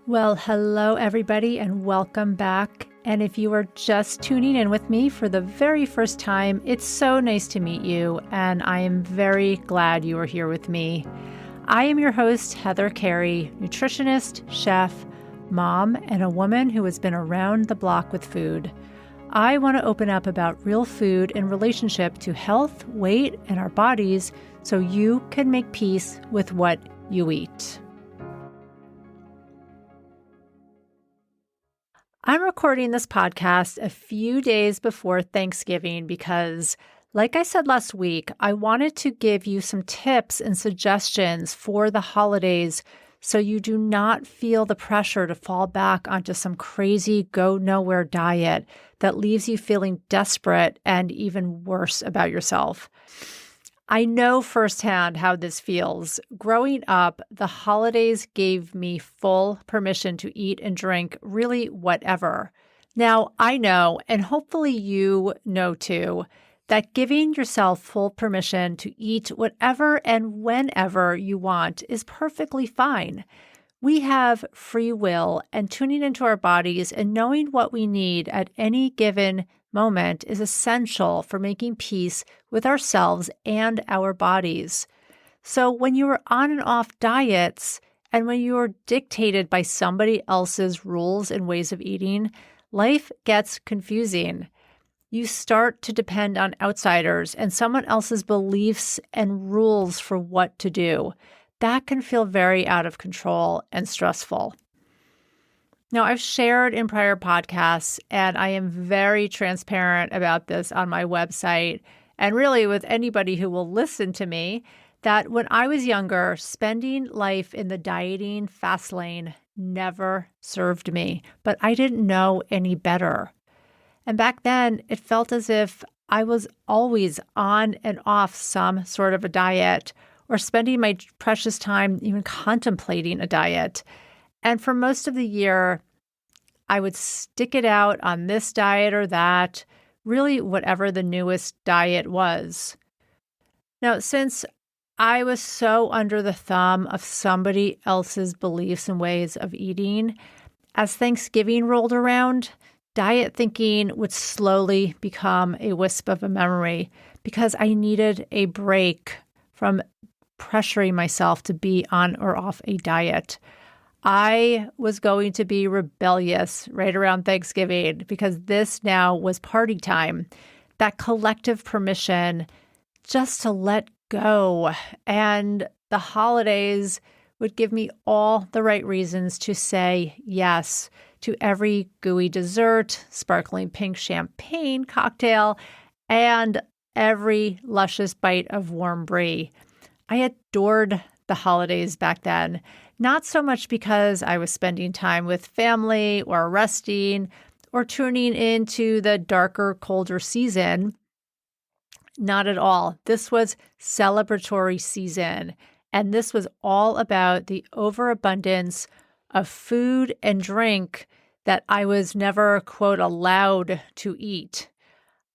Well, hello, everybody, and welcome back. And if you are just tuning in with me for the very first time, it's so nice to meet you, and I am very glad you are here with me. I am your host, Heather Carey, nutritionist, chef, mom, and a woman who has been around the block with food. I want to open up about real food in relationship to health, weight, and our bodies so you can make peace with what you eat. I'm recording this podcast a few days before Thanksgiving because, like I said last week, I wanted to give you some tips and suggestions for the holidays so you do not feel the pressure to fall back onto some crazy go-nowhere diet that leaves you feeling desperate and even worse about yourself. I know firsthand how this feels. Growing up, the holidays gave me full permission to eat and drink really whatever. Now, I know, and hopefully you know too, that giving yourself full permission to eat whatever and whenever you want is perfectly fine. We have free will, and tuning into our bodies and knowing what we need at any given moment is essential for making peace with ourselves and our bodies. So when you are on and off diets and when you are dictated by somebody else's rules and ways of eating, life gets confusing. You start to depend on outsiders and someone else's beliefs and rules for what to do. That can feel very out of control and stressful. Now, I've shared in prior podcasts, and I am very transparent about this on my website, and really with anybody who will listen to me, that when I was younger, spending life in the dieting fast lane never served me, but I didn't know any better. And back then, it felt as if I was always on and off some sort of a diet, or spending my precious time even contemplating a diet. And for most of the year, I would stick it out on this diet or that, really whatever the newest diet was. Now, since I was so under the thumb of somebody else's beliefs and ways of eating, as Thanksgiving rolled around, diet thinking would slowly become a wisp of a memory because I needed a break from pressuring myself to be on or off a diet. I was going to be rebellious right around Thanksgiving because this now was party time, that collective permission just to let go. And the holidays would give me all the right reasons to say yes to every gooey dessert, sparkling pink champagne cocktail, and every luscious bite of warm brie. I adored the holidays back then, not so much because I was spending time with family or resting or tuning into the darker, colder season. Not at all. This was celebratory season, and this was all about the overabundance of food and drink that I was never, quote, allowed to eat.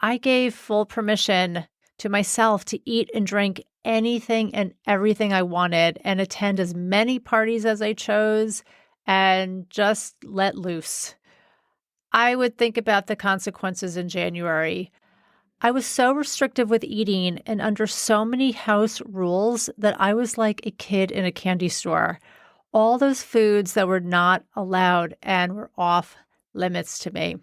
I gave full permission to myself to eat and drink anything and everything I wanted and attend as many parties as I chose and just let loose. I would think about the consequences in January. I was so restrictive with eating and under so many house rules that I was like a kid in a candy store. All those foods that were not allowed and were off limits to me.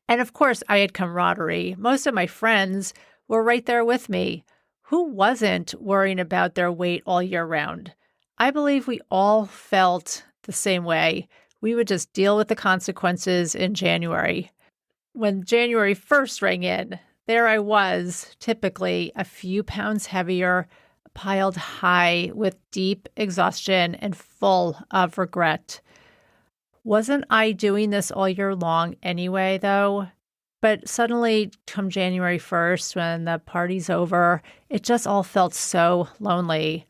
And of course, I had camaraderie. Most of my friends were right there with me. Who wasn't worrying about their weight all year round? I believe we all felt the same way. We would just deal with the consequences in January. When January 1st rang in, there I was, typically a few pounds heavier, piled high with deep exhaustion and full of regret. Wasn't I doing this all year long anyway, though? But suddenly, come January 1st, when the party's over, it just all felt so lonely.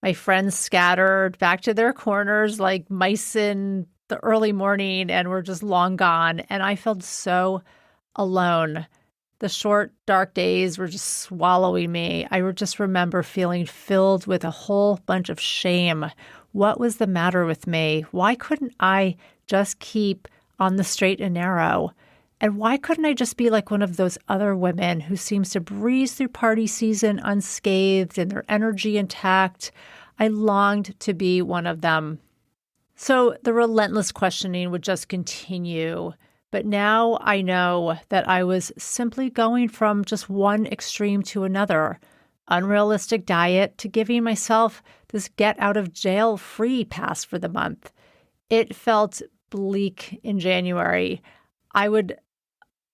My friends scattered back to their corners like mice in the early morning and were just long gone. And I felt so alone. The short, dark days were just swallowing me. I would just remember feeling filled with a whole bunch of shame. What was the matter with me? Why couldn't I just keep on the straight and narrow? And why couldn't I just be like one of those other women who seems to breeze through party season unscathed and their energy intact? I longed to be one of them. So the relentless questioning would just continue. But now I know that I was simply going from just one extreme to another. Unrealistic diet to giving myself this get out of jail free pass for the month. It felt bleak in January. I would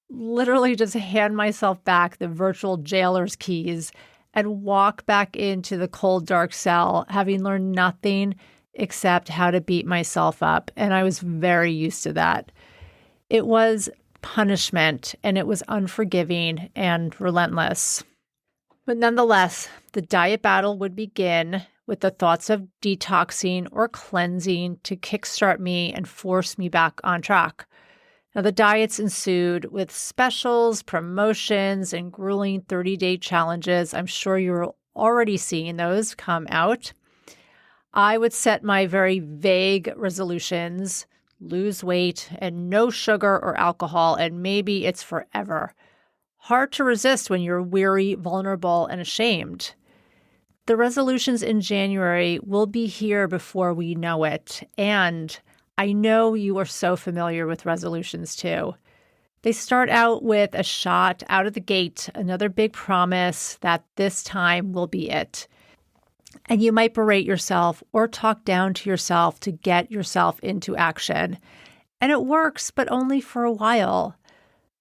literally just hand myself back the virtual jailer's keys and walk back into the cold, dark cell, having learned nothing except how to beat myself up. And I was very used to that. It was punishment, and it was unforgiving and relentless. But nonetheless, the diet battle would begin with the thoughts of detoxing or cleansing to kickstart me and force me back on track. Now, the diets ensued with specials, promotions, and grueling 30-day challenges. I'm sure you're already seeing those come out. I would set my very vague resolutions, lose weight, and no sugar or alcohol, and maybe it's forever. Hard to resist when you're weary, vulnerable, and ashamed. The resolutions in January will be here before we know it, and I know you are so familiar with resolutions too. They start out with a shot out of the gate, another big promise that this time will be it. And you might berate yourself or talk down to yourself to get yourself into action. And it works, but only for a while.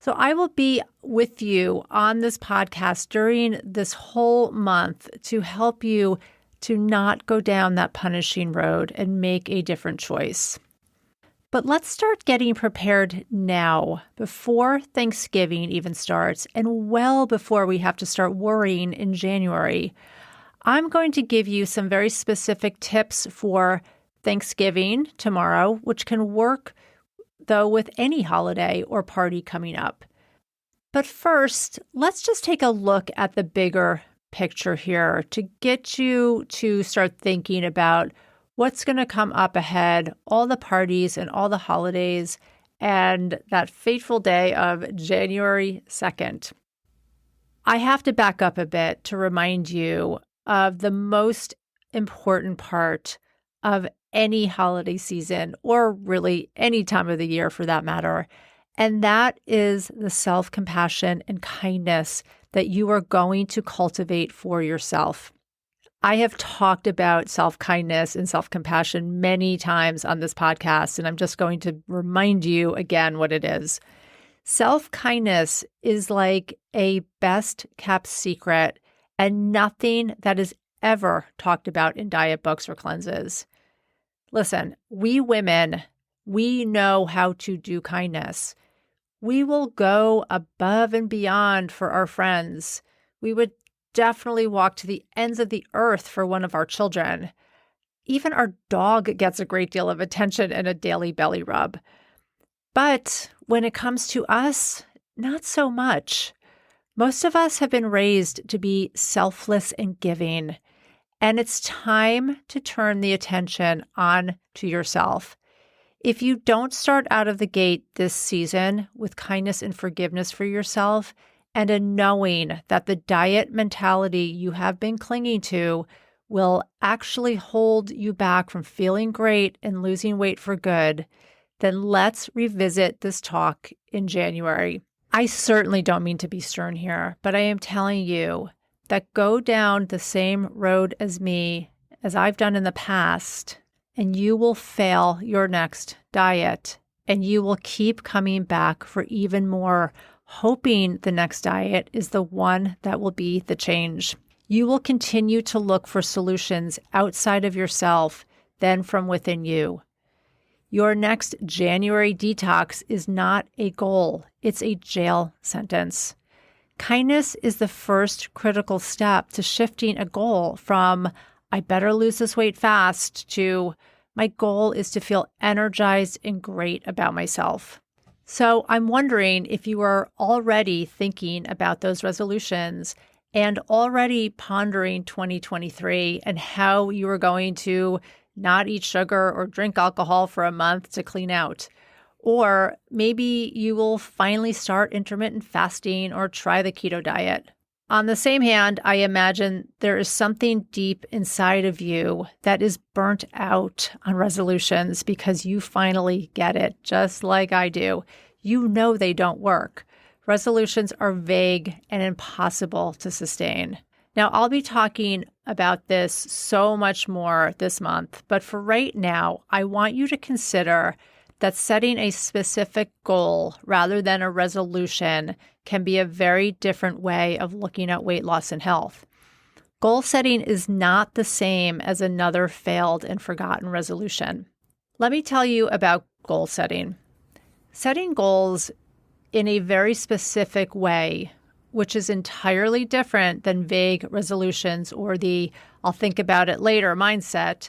So I will be with you on this podcast during this whole month to help you to not go down that punishing road and make a different choice. But let's start getting prepared now, before Thanksgiving even starts, and well before we have to start worrying in January. I'm going to give you some very specific tips for Thanksgiving tomorrow, which can work, though, with any holiday or party coming up. But first, let's just take a look at the bigger picture here to get you to start thinking about what's going to come up ahead, all the parties and all the holidays, and that fateful day of January 2nd. I have to back up a bit to remind you of the most important part of any holiday season, or really any time of the year for that matter, and that is the self-compassion and kindness that you are going to cultivate for yourself. I have talked about self-kindness and self-compassion many times on this podcast, and I'm just going to remind you again what it is. Self-kindness is like a best-kept secret and nothing that is ever talked about in diet books or cleanses. Listen, we women, we know how to do kindness. We will go above and beyond for our friends. We would definitely walk to the ends of the earth for one of our children. Even our dog gets a great deal of attention and a daily belly rub. But when it comes to us, not so much. Most of us have been raised to be selfless and giving, and it's time to turn the attention on to yourself. If you don't start out of the gate this season with kindness and forgiveness for yourself, and a knowing that the diet mentality you have been clinging to will actually hold you back from feeling great and losing weight for good, then let's revisit this talk in January. I certainly don't mean to be stern here, but I am telling you that go down the same road as me, as I've done in the past, and you will fail your next diet, and you will keep coming back for even more, hoping the next diet is the one that will be the change. You will continue to look for solutions outside of yourself, then from within you. Your next January detox is not a goal. It's a jail sentence. Kindness is the first critical step to shifting a goal from, I better lose this weight fast, to, my goal is to feel energized and great about myself. So I'm wondering if you are already thinking about those resolutions and already pondering 2023 and how you are going to not eat sugar or drink alcohol for a month to clean out. Or maybe you will finally start intermittent fasting or try the keto diet. On the same hand, I imagine there is something deep inside of you that is burnt out on resolutions because you finally get it, just like I do. You know they don't work. Resolutions are vague and impossible to sustain. Now, I'll be talking about this so much more this month, but for right now, I want you to consider that setting a specific goal rather than a resolution can be a very different way of looking at weight loss and health. Goal setting is not the same as another failed and forgotten resolution. Let me tell you about goal setting. Setting goals in a very specific way, which is entirely different than vague resolutions or the "I'll think about it later" mindset,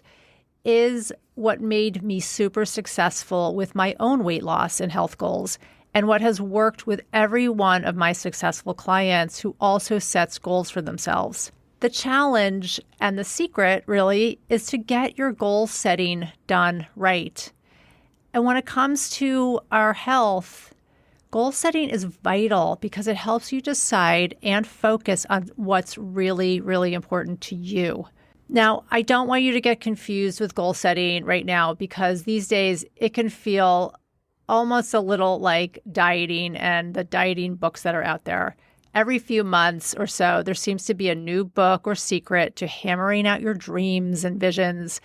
is what made me super successful with my own weight loss and health goals, and what has worked with every one of my successful clients who also sets goals for themselves. The challenge and the secret really is to get your goal setting done right. And when it comes to our health, goal setting is vital because it helps you decide and focus on what's really, really important to you. Now, I don't want you to get confused with goal setting right now because these days it can feel almost a little like dieting and the dieting books that are out there. Every few months or so, there seems to be a new book or secret to hammering out your dreams and visions.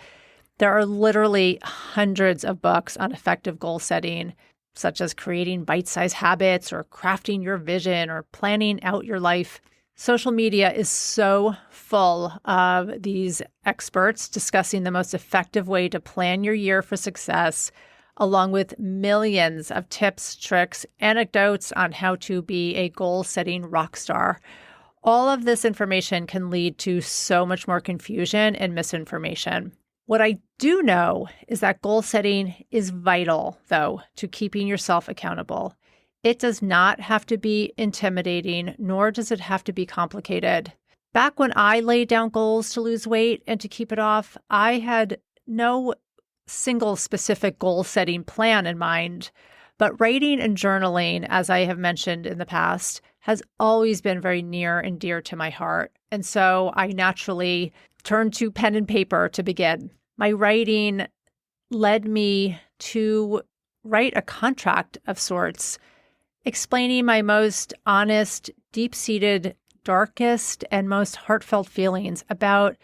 There are literally hundreds of books on effective goal setting, such as creating bite-sized habits or crafting your vision or planning out your life. Social media is so full of these experts discussing the most effective way to plan your year for success, along with millions of tips, tricks, anecdotes on how to be a goal-setting rock star. All of this information can lead to so much more confusion and misinformation. What I do know is that goal setting is vital, though, to keeping yourself accountable. It does not have to be intimidating, nor does it have to be complicated. Back when I laid down goals to lose weight and to keep it off, I had no single specific goal-setting plan in mind, but writing and journaling, as I have mentioned in the past, has always been very near and dear to my heart. And so I naturally turned to pen and paper to begin. My writing led me to write a contract of sorts, explaining my most honest, deep-seated, darkest, and most heartfelt feelings about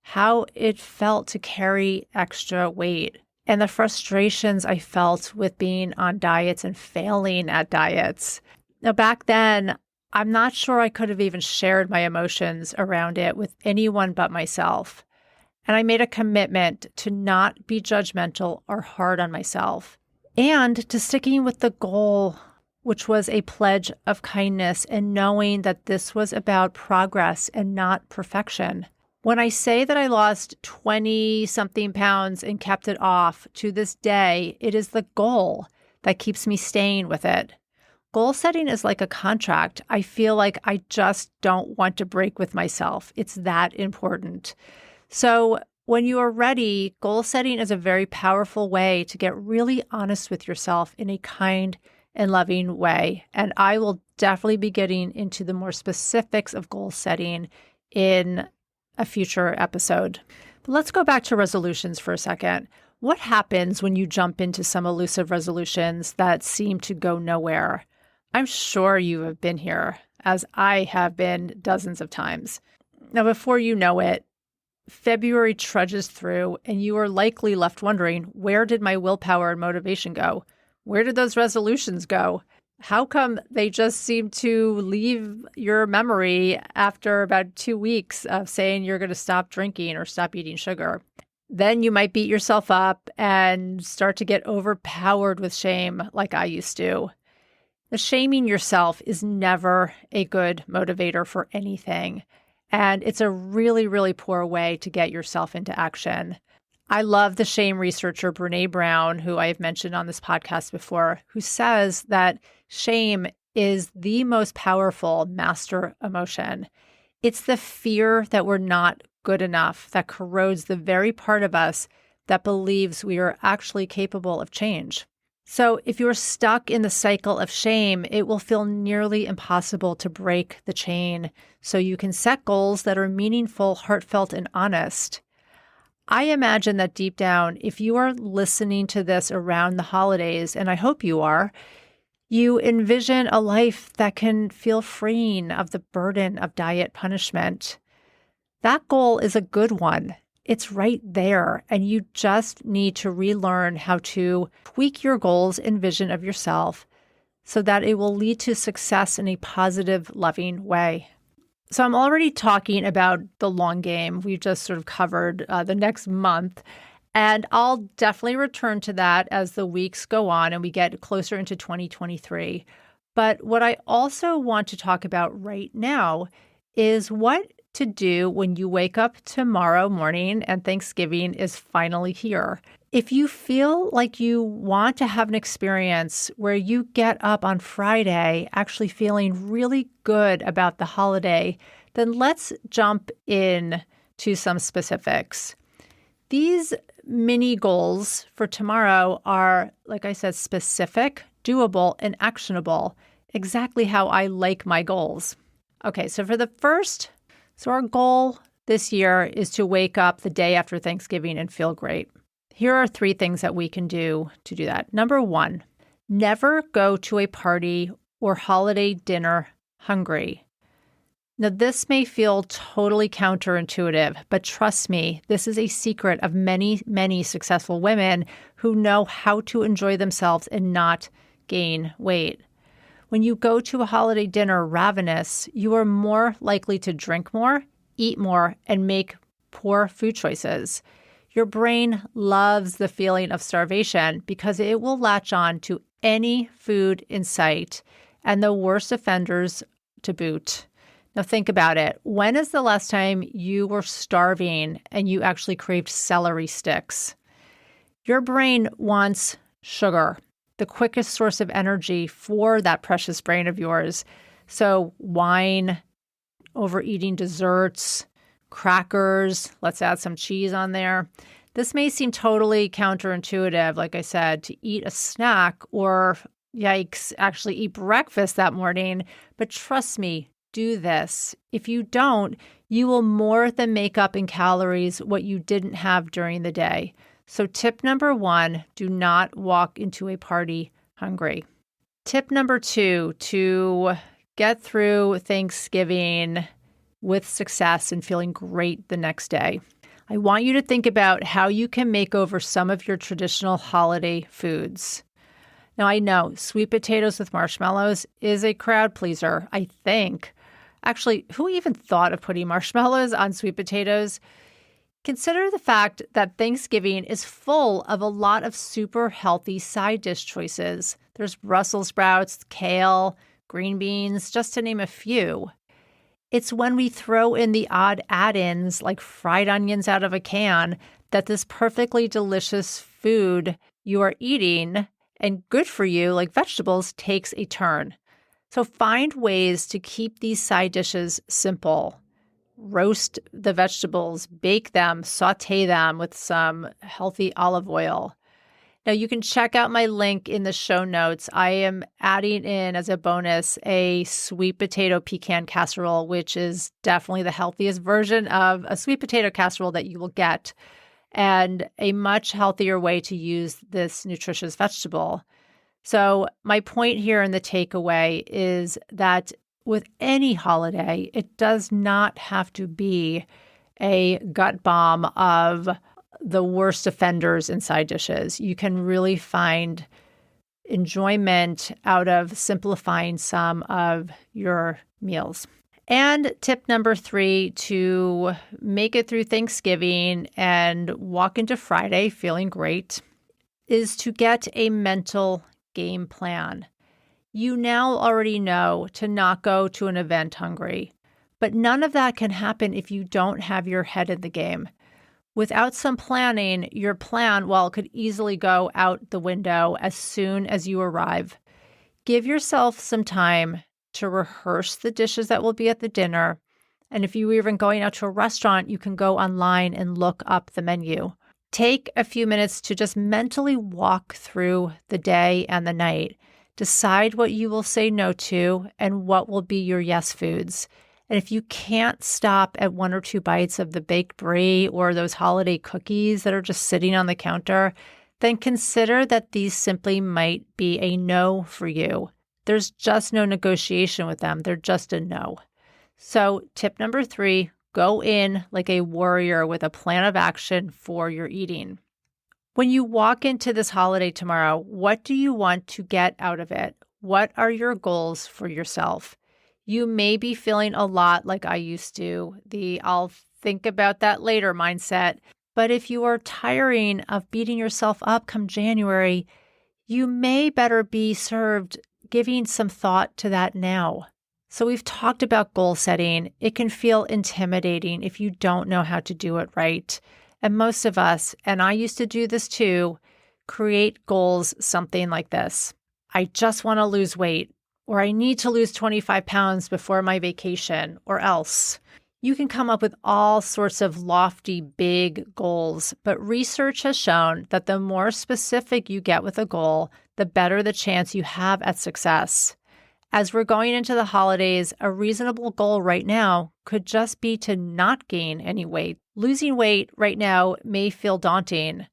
how it felt to carry extra weight and the frustrations I felt with being on diets and failing at diets. Now, back then, I'm not sure I could have even shared my emotions around it with anyone but myself. And I made a commitment to not be judgmental or hard on myself, and to sticking with the goal, which was a pledge of kindness and knowing that this was about progress and not perfection. When I say that I lost 20-something pounds and kept it off, to this day, it is the goal that keeps me staying with it. Goal setting is like a contract. I feel like I just don't want to break with myself. It's that important. So when you are ready, goal setting is a very powerful way to get really honest with yourself in a kind and loving way. And I will definitely be getting into the more specifics of goal setting in a future episode. But let's go back to resolutions for a second. What happens when you jump into some elusive resolutions that seem to go nowhere? I'm sure you have been here, as I have been dozens of times. Now, before you know it, February trudges through, and you are likely left wondering, where did my willpower and motivation go? Where did those resolutions go? How come they just seem to leave your memory after about 2 weeks of saying you're going to stop drinking or stop eating sugar? Then you might beat yourself up and start to get overpowered with shame like I used to. The shaming yourself is never a good motivator for anything. And it's a really, really poor way to get yourself into action. I love the shame researcher Brene Brown, who I have mentioned on this podcast before, who says that shame is the most powerful master emotion. It's the fear that we're not good enough that corrodes the very part of us that believes we are actually capable of change. So if you're stuck in the cycle of shame, it will feel nearly impossible to break the chain so you can set goals that are meaningful, heartfelt, and honest. I imagine that deep down, if you are listening to this around the holidays, and I hope you are, you envision a life that can feel freeing of the burden of diet punishment. That goal is a good one. It's right there, and you just need to relearn how to tweak your goals and vision of yourself so that it will lead to success in a positive, loving way. So I'm already talking about the long game. We've just sort of covered the next month, and I'll definitely return to that as the weeks go on and we get closer into 2023. But what I also want to talk about right now is what to do when you wake up tomorrow morning and Thanksgiving is finally here. If you feel like you want to have an experience where you get up on Friday actually feeling really good about the holiday, then let's jump in to some specifics. These mini goals for tomorrow are, like I said, specific, doable, and actionable, exactly how I like my goals. Okay, so our goal this year is to wake up the day after Thanksgiving and feel great. Here are 3 things that we can do to do that. Number 1, never go to a party or holiday dinner hungry. Now, this may feel totally counterintuitive, but trust me, this is a secret of many, many successful women who know how to enjoy themselves and not gain weight. When you go to a holiday dinner ravenous, you are more likely to drink more, eat more, and make poor food choices. Your brain loves the feeling of starvation because it will latch on to any food in sight, and the worst offenders to boot. Now think about it. When is the last time you were starving and you actually craved celery sticks? Your brain wants sugar, the quickest source of energy for that precious brain of yours. So wine, overeating desserts, crackers, let's add some cheese on there. This may seem totally counterintuitive, like I said, to eat a snack or, yikes, actually eat breakfast that morning. But trust me, do this. If you don't, you will more than make up in calories what you didn't have during the day. So tip number 1, do not walk into a party hungry. Tip number 2, to get through Thanksgiving with success and feeling great the next day. I want you to think about how you can make over some of your traditional holiday foods. Now, I know sweet potatoes with marshmallows is a crowd pleaser, I think. Actually, who even thought of putting marshmallows on sweet potatoes? Consider the fact that Thanksgiving is full of a lot of super healthy side dish choices. There's Brussels sprouts, kale, green beans, just to name a few. It's when we throw in the odd add-ins like fried onions out of a can that this perfectly delicious food you are eating and good for you, like vegetables, takes a turn. So find ways to keep these side dishes simple. Roast the vegetables, bake them, saute them with some healthy olive oil. Now, you can check out my link in the show notes. I am adding in as a bonus a sweet potato pecan casserole, which is definitely the healthiest version of a sweet potato casserole that you will get, and a much healthier way to use this nutritious vegetable. So my point here in the takeaway is that with any holiday, it does not have to be a gut bomb of the worst offenders in side dishes. You can really find enjoyment out of simplifying some of your meals. And tip number 3, to make it through Thanksgiving and walk into Friday feeling great, is to get a mental game plan. You now already know to not go to an event hungry, but none of that can happen if you don't have your head in the game. Without some planning, your plan, well, could easily go out the window as soon as you arrive. Give yourself some time to rehearse the dishes that will be at the dinner. And if you're even going out to a restaurant, you can go online and look up the menu. Take a few minutes to just mentally walk through the day and the night. Decide what you will say no to and what will be your yes foods. And if you can't stop at 1 or 2 bites of the baked brie or those holiday cookies that are just sitting on the counter, then consider that these simply might be a no for you. There's just no negotiation with them. They're just a no. So tip number 3, go in like a warrior with a plan of action for your eating. When you walk into this holiday tomorrow, what do you want to get out of it? What are your goals for yourself? You may be feeling a lot like I used to, the I'll think about that later mindset. But if you are tiring of beating yourself up come January, you may better be served giving some thought to that now. So we've talked about goal setting. It can feel intimidating if you don't know how to do it right. And most of us, and I used to do this too, create goals something like this. I just want to lose weight, or I need to lose 25 pounds before my vacation, or else. You can come up with all sorts of lofty, big goals, but research has shown that the more specific you get with a goal, the better the chance you have at success. As we're going into the holidays, a reasonable goal right now could just be to not gain any weight. Losing weight right now may feel daunting,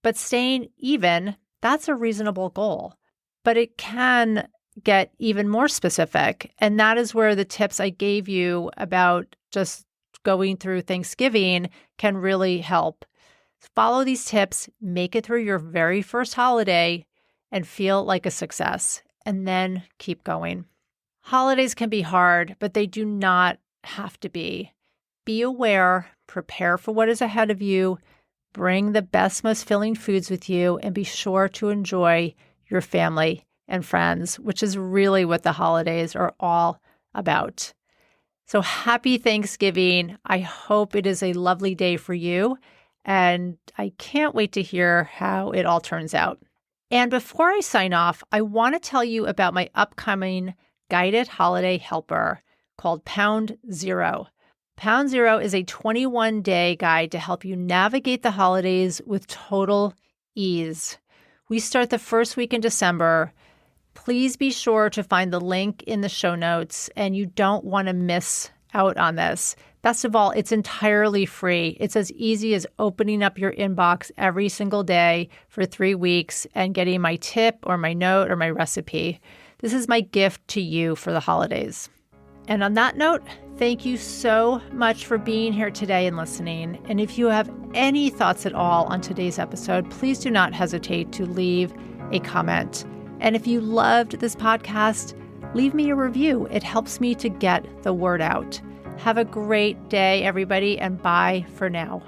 but staying even, that's a reasonable goal. But it can get even more specific, and that is where the tips I gave you about just going through Thanksgiving can really help. Follow these tips, make it through your very first holiday, and feel like a success, and then keep going. Holidays can be hard, but they do not have to be. Be aware, prepare for what is ahead of you, bring the best, most filling foods with you, and be sure to enjoy your family and friends, which is really what the holidays are all about. So happy Thanksgiving. I hope it is a lovely day for you, and I can't wait to hear how it all turns out. And before I sign off, I want to tell you about my upcoming guided holiday helper called Pound Zero. Pound Zero is a 21-day guide to help you navigate the holidays with total ease. We start the first week in December. Please be sure to find the link in the show notes, and you don't want to miss out on this. Best of all, it's entirely free. It's as easy as opening up your inbox every single day for 3 weeks and getting my tip or my note or my recipe. This is my gift to you for the holidays. And on that note, thank you so much for being here today and listening. And if you have any thoughts at all on today's episode, please do not hesitate to leave a comment. And if you loved this podcast, leave me a review. It helps me to get the word out. Have a great day, everybody, and bye for now.